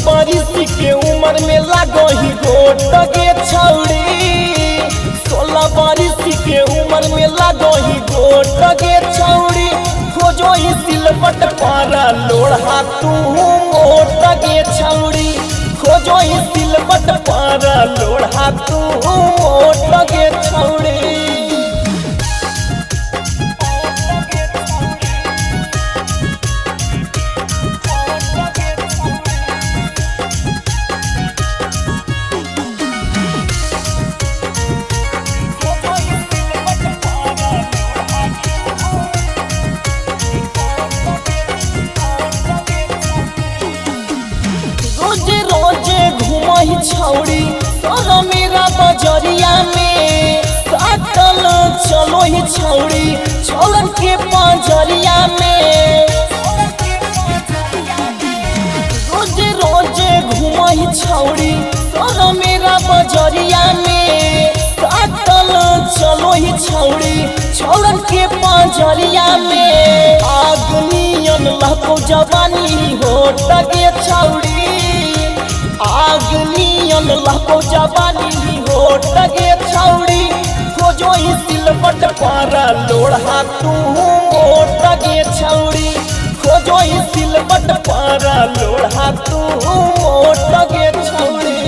बारिश के उम्र में लागो ही गोट गे छौड़ी। 16 बारिश के उम्र में लागो ही गोट गे छौड़ी। खोजो ही सिलवट पारा लोढ़ा तू मोट गे छौड़ी। खोजो ही सिलवट पारा लोढ़ा तू मोट गे छौड़ी। छौड़ी तोरा मेरा बजरिया में साटल चलो ही छौड़ी छोलन के पंजरिया में। रोजे रोजे घूम ही छौड़ी तोरा मेरा बजरिया में साटल चलो ही छौड़ी छोलन के पंजरिया में। आगनियन लहको जवानी हो टगे छौड़ी। आगनियन लहको जवानी हो टगे छौड़ी। खोजो ही सिलवट पारा लोढ़ा तू मोट गे छौड़ी। खोजो ही सिलवट पारा लोढ़ा तू मोट गे छौड़ी।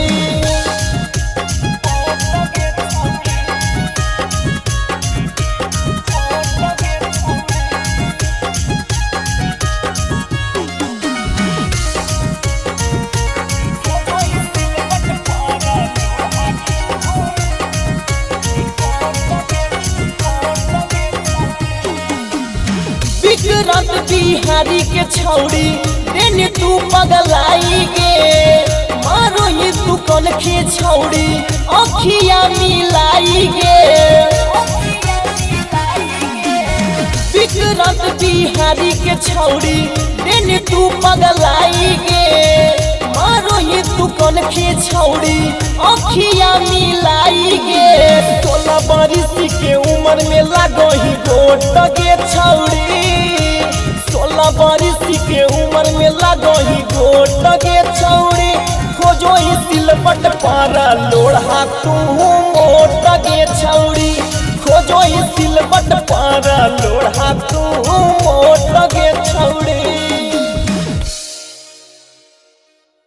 विक्रांत बिहारी के छौड़ी देने तू पगलाई गे। मारो ही तू कन के छौड़ी अखिया मिलाई गे। विक्रांत बिहारी के छौड़ी देने तू पगलाई गे। मारो ही तू कन के छौड़ी अखिया मिलाई गे। 16 बारिश के उम्र में लागो ही गोट गे छौड़ी। 16 बारिश के उम्र में लागो ही गोट गे छौड़ी। खोजो ही सिलवट पारा लोढ़ा तू मोट गे छौड़ी।